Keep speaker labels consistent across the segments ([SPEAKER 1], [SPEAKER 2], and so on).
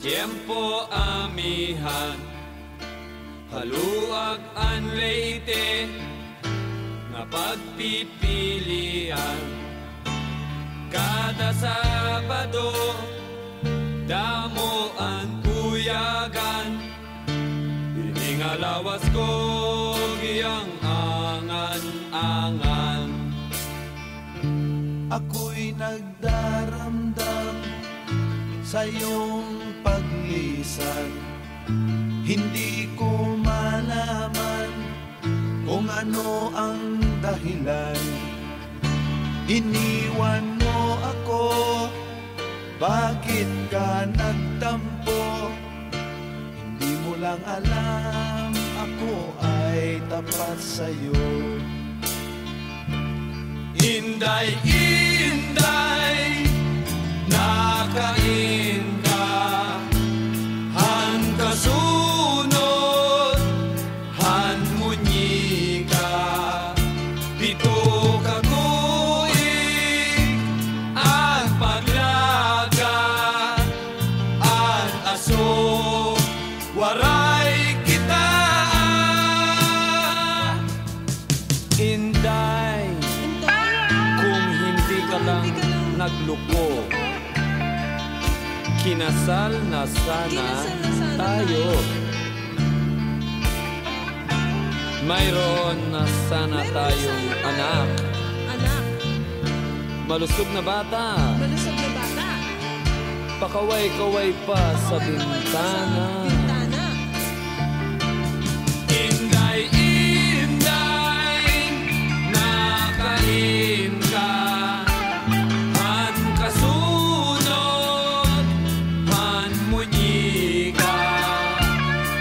[SPEAKER 1] Tiempo amihan, haluag an leite, nga pagpipilian. Kada Sabado, damo ang uyagan, iningalawas ko giyang angan-angan.
[SPEAKER 2] Ako'y nagdaramdam sa iyong paglisan, hindi ko malaman kung ano ang dahilan. Iniwan mo ako, bakit ka nagtampo? Hindi mo lang alam, ako ay tapat sa'yo.
[SPEAKER 1] Inday, inday, nakain ka, han kasunod, han munyi ka, pito ka tuig, ang paglaga, ang aso, waray kita. Inday, kung hindi ka lang nagluko, kinasal na sana tayo. Mayroon na sana tayong anak. Malusog na bata. Pakaway-kaway pa sa bintana. Inday, inday, nakain ka, han kasunod, han munyi ka,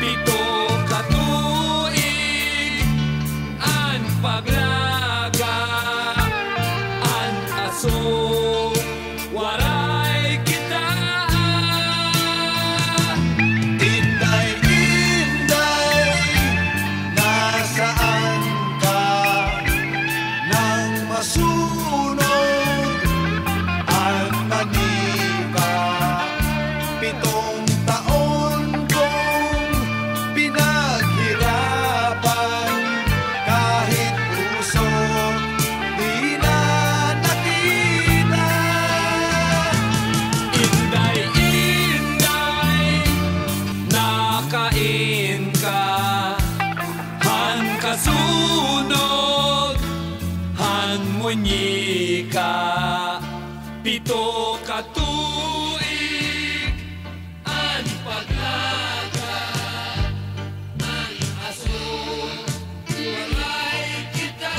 [SPEAKER 1] pito ka tuig, an paglaga, an aso, waray kita.
[SPEAKER 2] Inday, inday, nasaan ka? Nang masunod ang manika, 7 taon kong pinaghirapan, kahit puso di na nakita.
[SPEAKER 1] Inday, inday, nakain ka, han kasunod, han munyi ka, pito ka tuig, an paglaga, an aso, waray kita.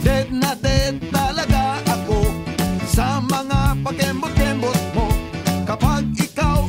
[SPEAKER 2] Dead na dead talaga ako sa mga pakembot-kembot mo. Kapag ikaw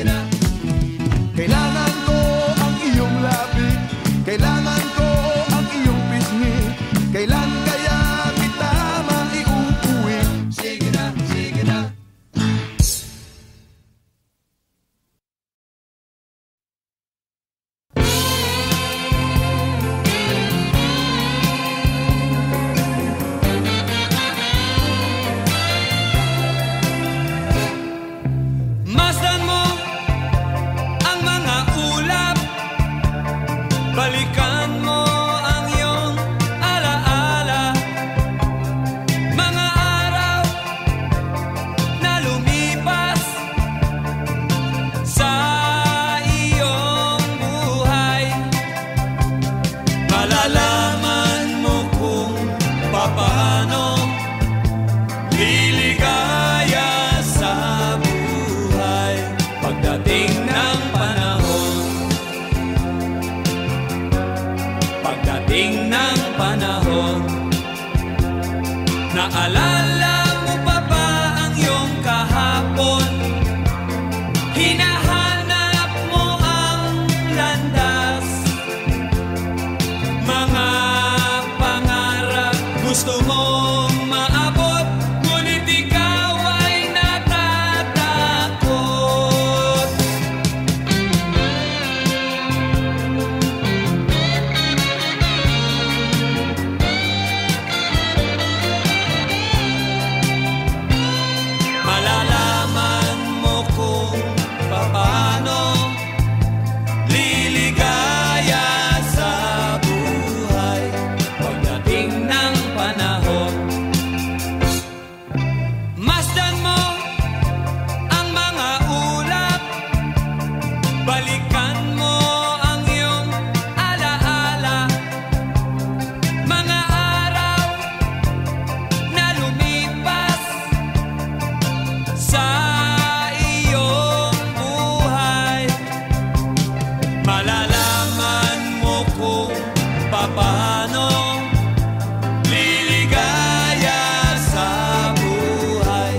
[SPEAKER 1] sige na.
[SPEAKER 2] Kailangan ko ang iyong labi, kailangan ko ang iyong pisngi. Kailan kaya kita maiuuwi?
[SPEAKER 1] Sige na, sige na. Masdan mo ang mga ulap, balikan mo ang iyong alaala, mga araw na lumipas sa iyong buhay. Malalaman mo kung papaano liligaya sa buhay pagdating ng panahon. Pagdating ng panahon, naalala mo pa ba ang iyong kahapon? Hinahanap mo ang landas, mga pangarap gusto mong maabot, ngunit ikaw ay natatakot. Malalaman mo kung paano liligaya sa buhay pagdating ng panahon. Masdan mo ang mga ulap, balikan mo ang iyong alaala, mga araw na lumipas sa iyong buhay. Malalaman mo kung paano liligaya sa buhay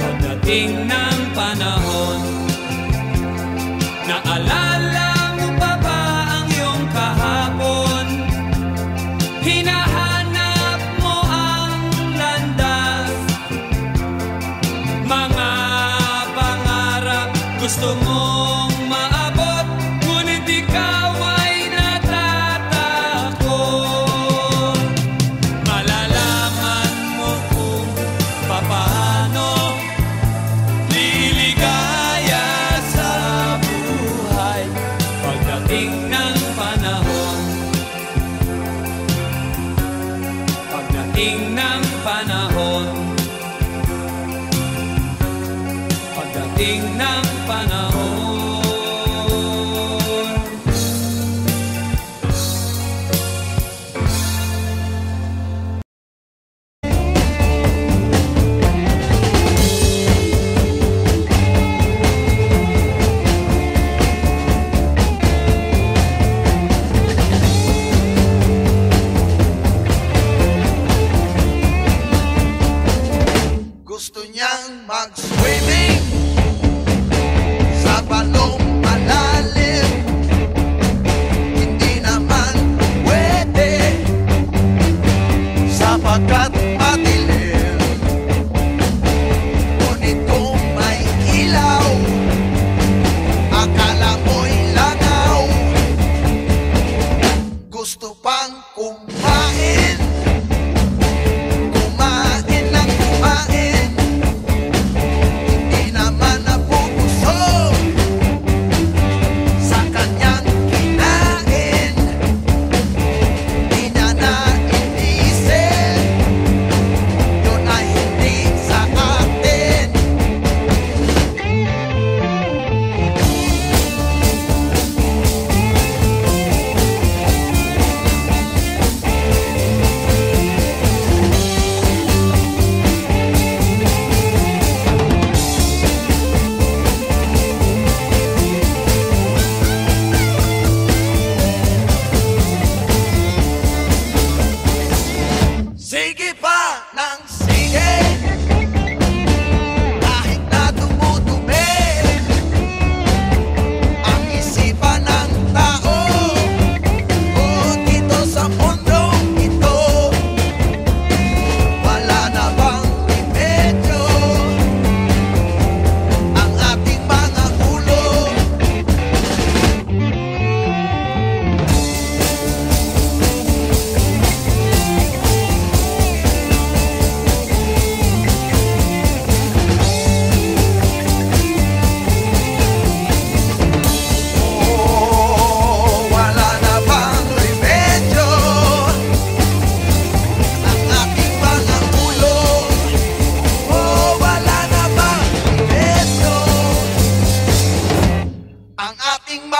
[SPEAKER 1] pagdating ng panahon. Naalala mo pa ba ang iyong kahapon? Hinahanap mo ang landas, mga pangarap gusto mong maabot, ngunit ikaw ay natatakot. Malalaman mo kung paano liligaya sa buhay pagdating ng panahon. Pagdating ng panahon. Pagdating ng panahon.
[SPEAKER 2] Gusto niyang mag-swimming sa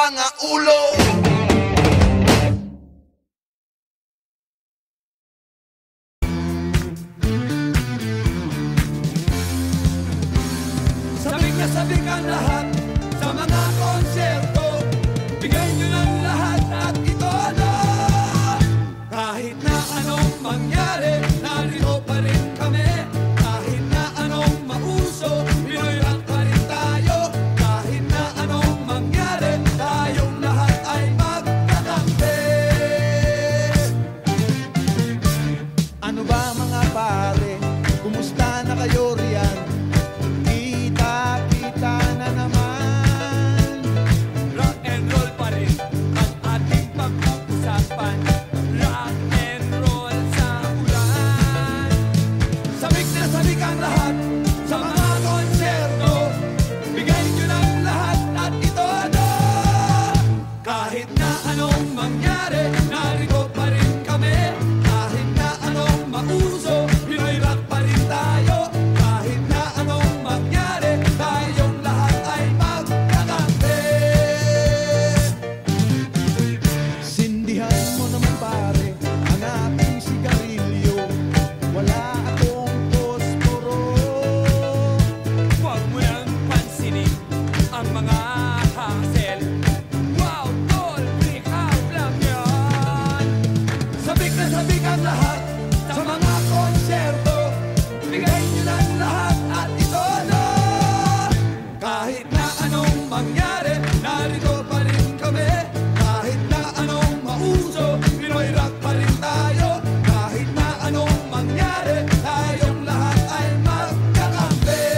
[SPEAKER 2] mga ulo.
[SPEAKER 1] Sabik na sabik ang lahat sa mga konserto. Bigay nyo ng lahat at ito na. Kahit na anong mangyari, narito pa rin kami. Kahit na anong mauso, Pinoy rock pa rin tayo. Kahit na anong mangyari, tayong lahat ay magkakampi.
[SPEAKER 2] Ano ba mga pare, kumusta na kayo riyan? Kita na naman.
[SPEAKER 1] Rock and roll pa rin ang ating pag-uusapan. Rock and roll sa ulan. Sabik na sabik ang lahat sa mga konserto. Bigay nyo ng lahat at ito na. Kahit na anong mangyari, narito pa rin kami. Kahit na anong mauso, Pinoy rock pa rin tayo. Kahit na anong mangyari, tayong lahat ay magkakampi.
[SPEAKER 2] Sindihan mo naman pare ang aking sigarilyo. Wala akong posporo.
[SPEAKER 1] Huwag mo nang pansinin ang mga hassle. Wow, tol, break out lang yan. Sabik na sabik ang lahat sa mga konserto. Bigay nyo ng lahat at ito na. Kahit na anong mangyari, narito pa rin kami. Kahit na anong mauso, Pinoy rock pa rin tayo. Kahit na anong mangyari, tayong lahat ay magkakampi.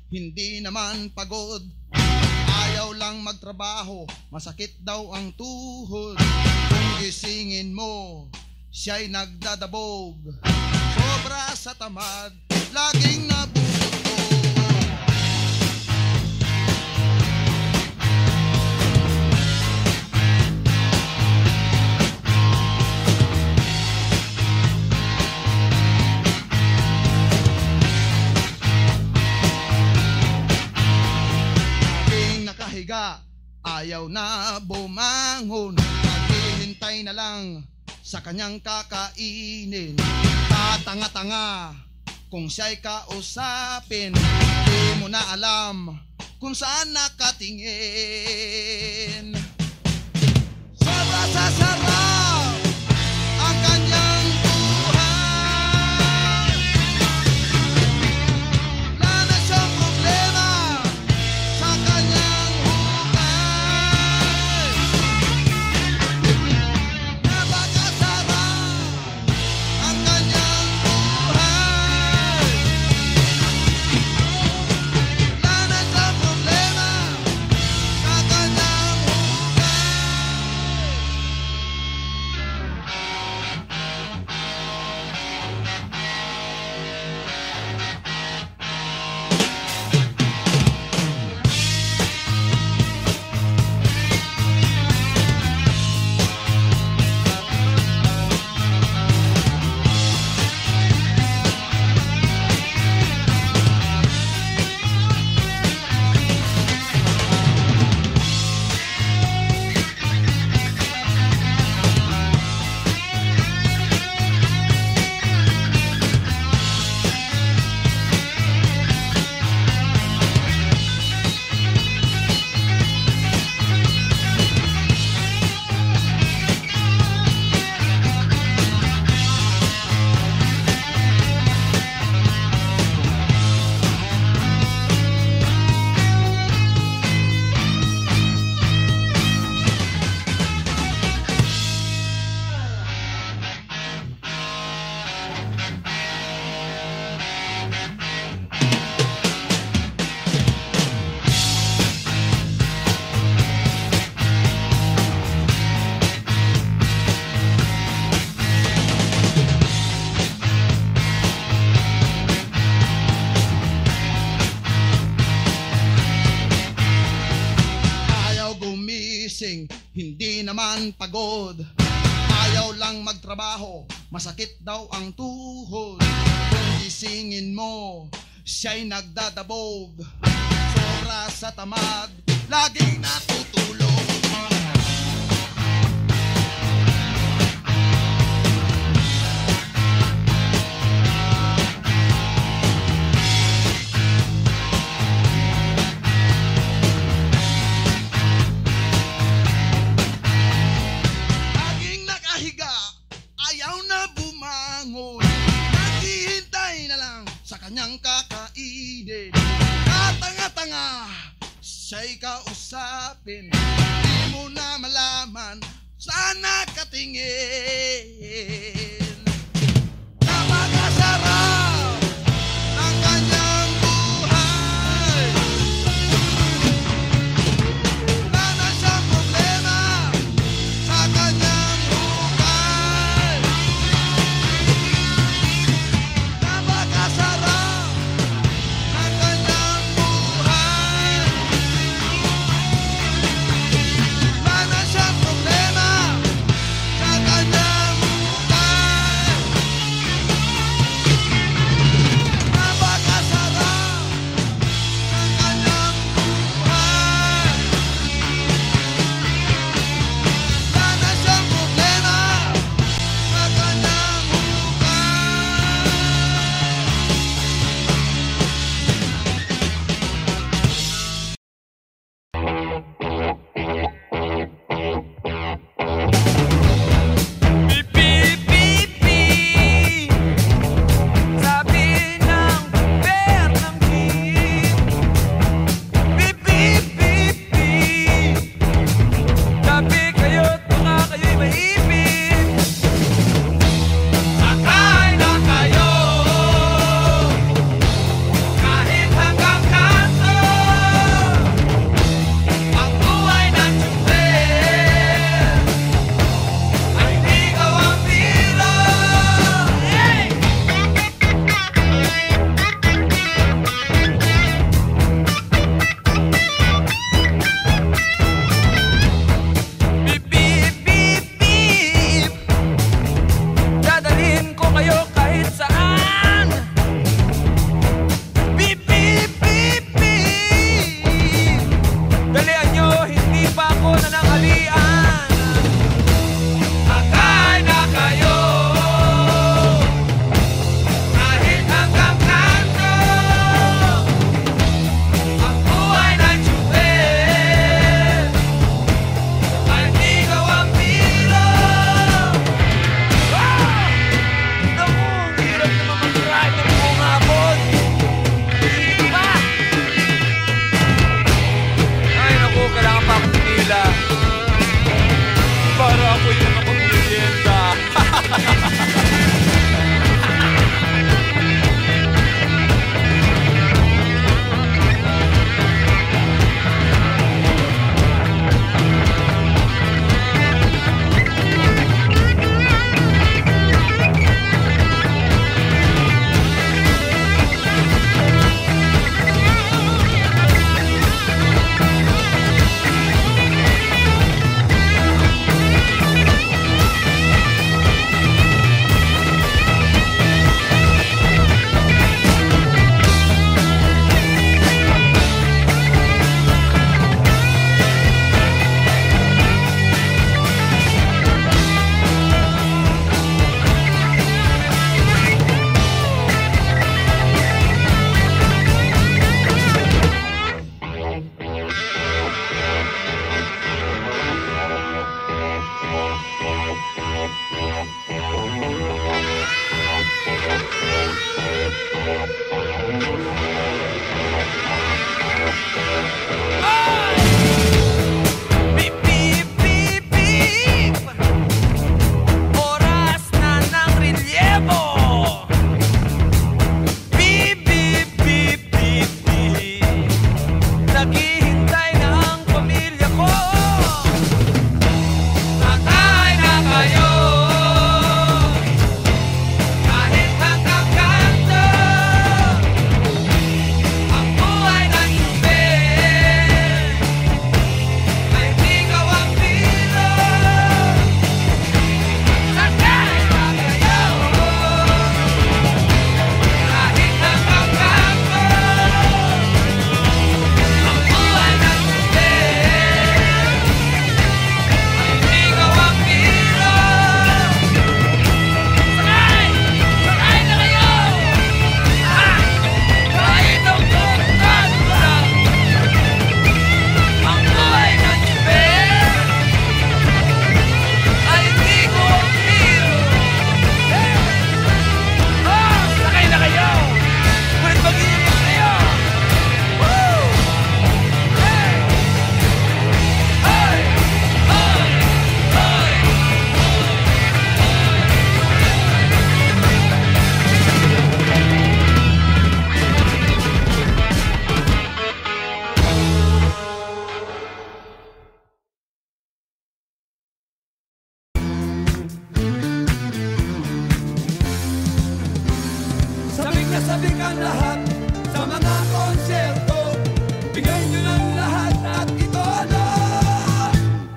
[SPEAKER 2] Hindi naman pagod, ayaw lang magtrabaho, masakit daw ang tuhod. Kung gisingin mo, siya'y nagdadabog, sobra sa tamad, laging nabubutog. Ayaw na bumangon, naghihintay na lang sa kanyang kakainin. Tatanga-tanga kung siya'y kausapin, di mo na alam kung saan nakatingin. Sobra sa sarap ang kanyang buhay, wala na siyang problema sa kanyang hindi naman pagod, ayaw lang magtrabaho, masakit daw ang tuhod. Kung gisingin mo, siya'y nagdadabog, sobra sa tamad, laging natutulog. bumangon, naghihintay na lang sa kanyang kakainin. Katanga-tanga, siya'y kausapin, di mo na malaman, sana katingin. Napakasarap ng kanyang buhay, wala na siyang problema sa kanyang buhay. Napakasarap ng kanyang buhay, wala na siyang problema sa kanyang buhay. Napakasarap ng kanyang buhay, wala na siyang problema sa kanyang
[SPEAKER 1] Beep, beep, beep, beep. Sabi ng bear ng jeep. Beep, beep, beep, beep. Sabi kayo't baka kayo'y maipit. Sakay na kayo kahit hanggang kanto. Ang buhay ng tsuper ay di kawambiro. Hey! Beep, beep, beep, beep. Dadalhin ko kayo kahit saan. Beep, beep, beep, beep. Dalian nyo, hindi pa ako nananghalian. Sakay na kayo kahit hanggang kanto. Ang buhay ng tsuper ay di kawambiro. Naku, ang hirap naman mag-ride ng buong hapon. Diba? Ay naku, kailangan pa akong pinila para ako'y nakapag-merienda. Beep, beep, beep, beep. Oras na ng relievo. Beep, beep, beep, beep, beep. Naghihintay na ang pamilya ko. Sakay na kayo kahit hanggang kanto. ang lahat sa mga konserto. Bigay nyo ng lahat at ito na.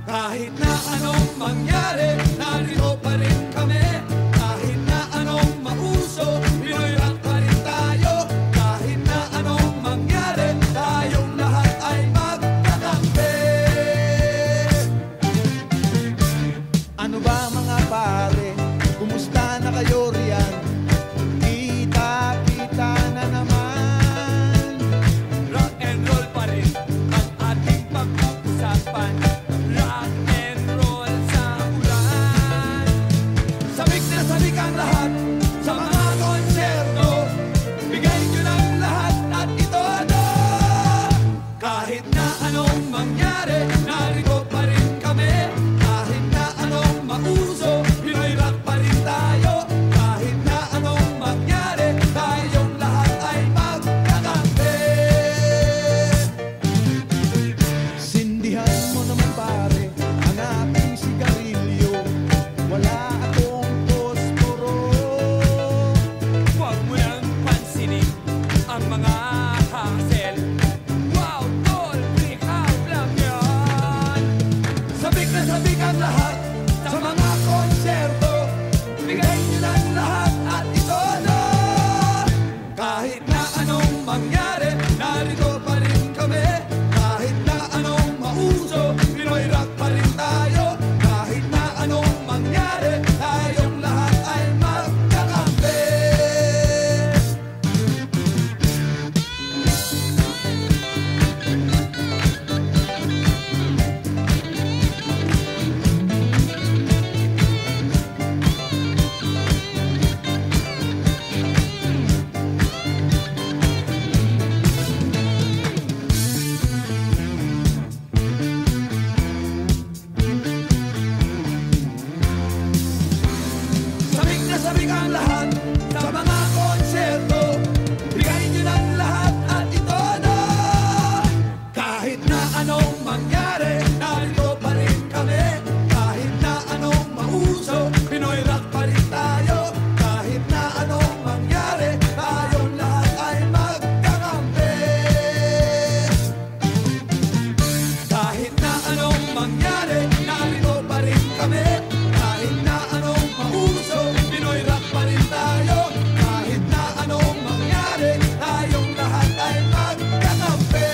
[SPEAKER 1] Kahit na anong mangyari, narito pa rin kami. Kahit na anong mauso, Pinoy rock pa rin tayo. Kahit na anong mangyari, tayong lahat ay magkakampi.
[SPEAKER 2] Ano ba mga pare, kumusta na kayo riyan? Kita-kita na naman.
[SPEAKER 1] Rock and roll pa rin ang ating pag-uusapan. Rock and roll sa ulan. Sabik na sabik ang lahat sa mga konserto. Bigay nyo ng lahat at ito na. Kahit na anong mangyari, narito pa rin kami. Kahit na anong mauso, Pinoy rock pa rin tayo. Kahit na anong mangyari, tayong lahat ay magkakampi.
[SPEAKER 2] Sindihan mo naman pare, ang aking sigarilyo. Wala akong posporo.
[SPEAKER 1] Huwag mo nang pansinin ang mga hassle. Wow, tol, freak out lang yan. Sabik na sabik ang lahat sa mga konserto. Bigay nyo ng lahat at ito na. Kahit na anong mangyari, narito pa rin kami. Kahit na anong mauso, Pinoy rock pa rin tayo. Kahit na anong mangyari, tayong lahat ay magkakampi. Sabik na sabik ang lahat sa mga konserto. Bigay nyo ng lahat at ito na. Kahit na anong mangyari, narito pa rin kami. Kahit na anong mauso, Pinoy rock pa rin tayo. Kahit na anong mangyari, tayong lahat ay magkakampi. Kahit na anong mangyari, narito pa rin kami. Kahit na anong mauso, Pinoy rock pa rin tayo. Kahit na anong mangyari, tayong lahat ay magkakampi.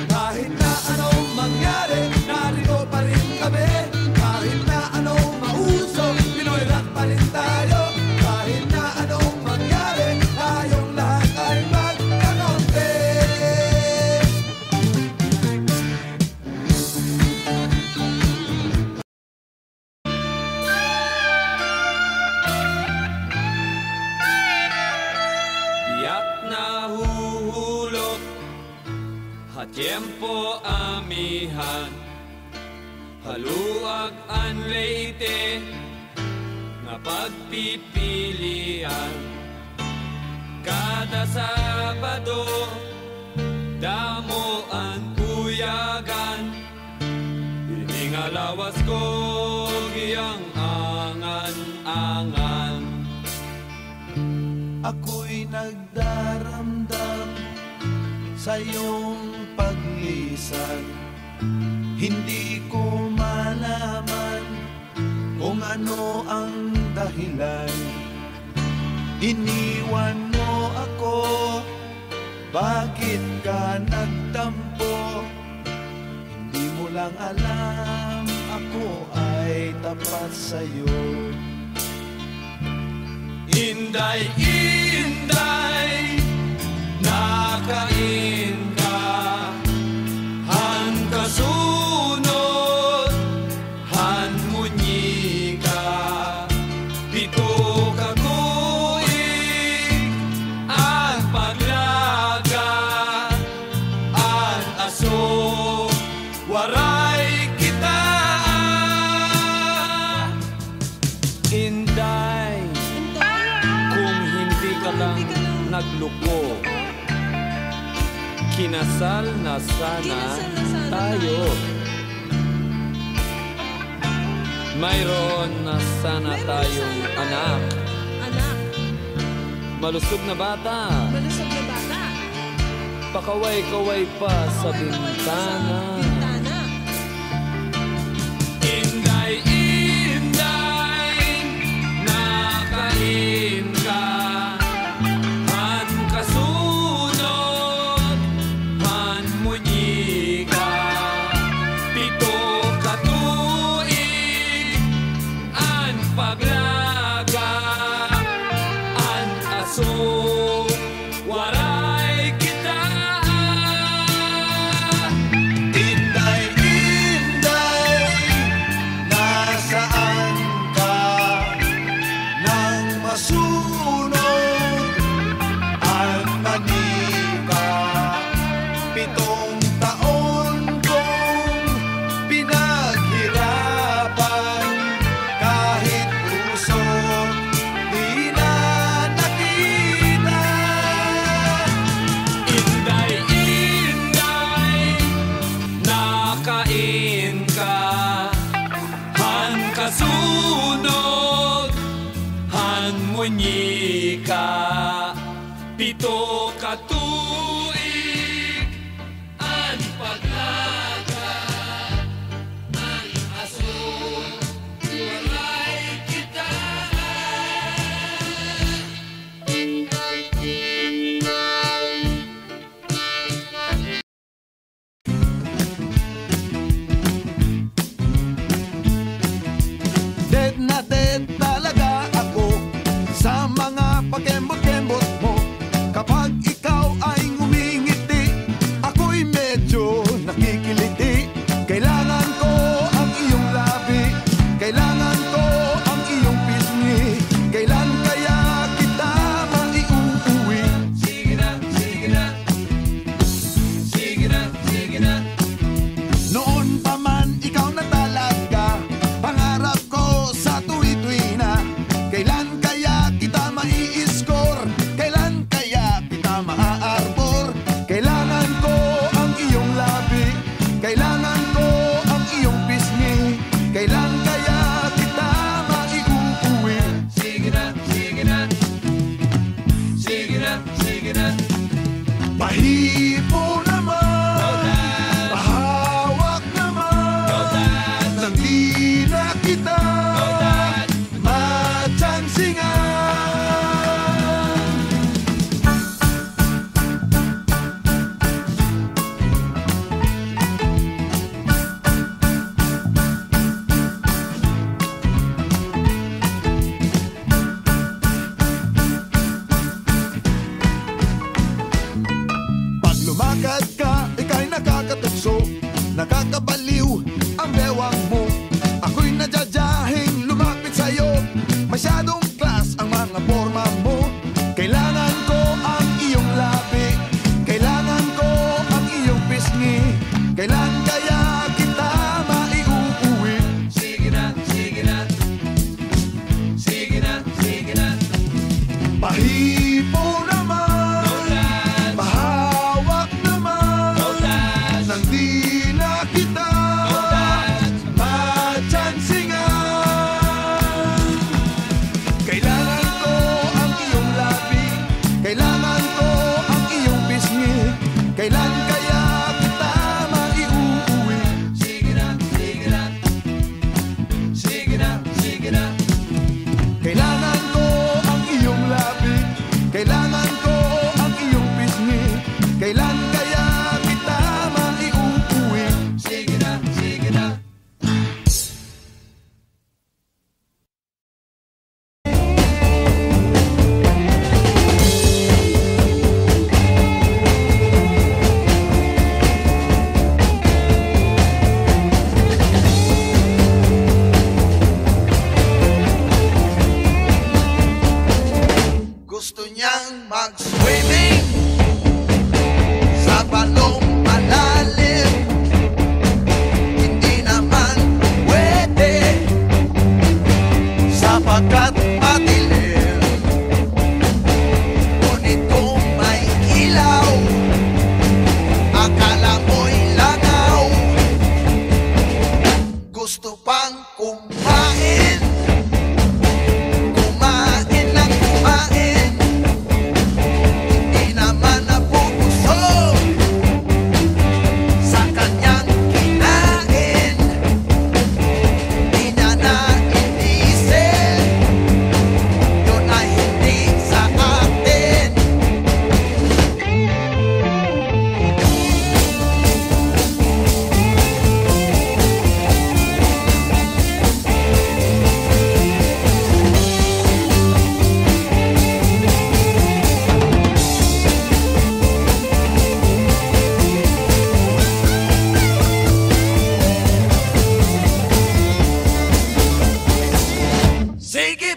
[SPEAKER 1] Kahit na anong mangyari, narito pa rin kami. Kahit na anong mauso, Pinoy rock pa rin tayo. Kahit na anong mangyari, tayong lahat ay magkakampi. Tiyak na huhulot, hatiempo amihan, haluag an leite, nga pagpipilian. Kada Sabado, damo ang kuyagan, ining alawas ko giyang angan-angan.
[SPEAKER 2] Ako'y nagdaramdam sa iyong paglisan. Hindi ko malaman kung ano ang dahilan. Iniwan mo ako, bakit ka nagtampo? Hindi mo lang alam, ako ay tapat sa'yo.
[SPEAKER 1] Inday, inday, nakain ka, han kasunod, han munyi ka, pito ka tuig, at paglaga, at aso, waray kita. Inday, kung hindi ka lang nagluko, kinasal na sana tayo. Mayroon na sana tayong anak. Malusog na bata,
[SPEAKER 3] Malusog na bata.
[SPEAKER 1] pakaway-kaway pa sa bintana.
[SPEAKER 3] Bintana.
[SPEAKER 1] Inday, inday, nakain ka. Han kasunod, han munyika. Pito katuig, an paglaga. An aso, waray kita.
[SPEAKER 2] Inday, inday, nasaan ka? Nang masunod ang manika. 7 taon kong pinaghirapan, kahit puso di na nakita.
[SPEAKER 1] Inday, inday, nakain ka. Han kasunod, han munyika. Pito katuig, an paglaga. An aso, walay kita.
[SPEAKER 2] Dead na dead talaga ako sa mga pakembot-kembot mo. Kapag ikaw ay ngumingiti, ako'y medyo nakikiliti. Kailangan ko ang iyong labi, kailangan ko ang iyong pisngi. Kailan kaya kita maiuuwi?
[SPEAKER 1] Sige na, sige na. Sige na, sige na.
[SPEAKER 2] Noon pa man ikaw na talaga, pangarap ko sa tuwi-tuwi na. Kailan kaya kita mai-score? Kailan kaya kita maa-arbor? Kailangan ko ang iyong labi, kailangan ko ang iyong pisngi. Kailan kaya kita maiuuwi?
[SPEAKER 1] Sige na, sige na. Sige na, sige na.
[SPEAKER 2] Pahipo naman, pahawak naman, nang di na kita matsansingan. Pag lumakad ka, ika'y nakakatukso, nakakabaliw ang bewang mo. Ako'y nadyadyahin lumapit sa'yo, masyadong class ang mga forma mo. Kailangan ko ang iyong labi, kailangan ko ang iyong pisngi. Kailan kaya kita maiuuwi?
[SPEAKER 1] Sige na, sige na. Sige na, sige na.
[SPEAKER 2] Pahipo naman, pahawak naman, nang di na kita matsansingan. Kailangan ko ang iyong labi, kailangan ko ang iyong pisngi. Kailan kaya kita maiuuwi?
[SPEAKER 1] Sige na, sige na. Sige na, sige na.
[SPEAKER 2] Kailangan ko ang iyong labi, kailangan ko ang iyong pisngi. Kailan kaya kita maiuuwi?
[SPEAKER 1] Sige na, sige na.
[SPEAKER 2] Gusto niyang mag-swimming sa balong malalim. Hindi naman pwede sapagkat madilim. Ngunit kung may ilaw, akala mo'y langaw. Gusto pang kumain, kumain ng kumain. Sige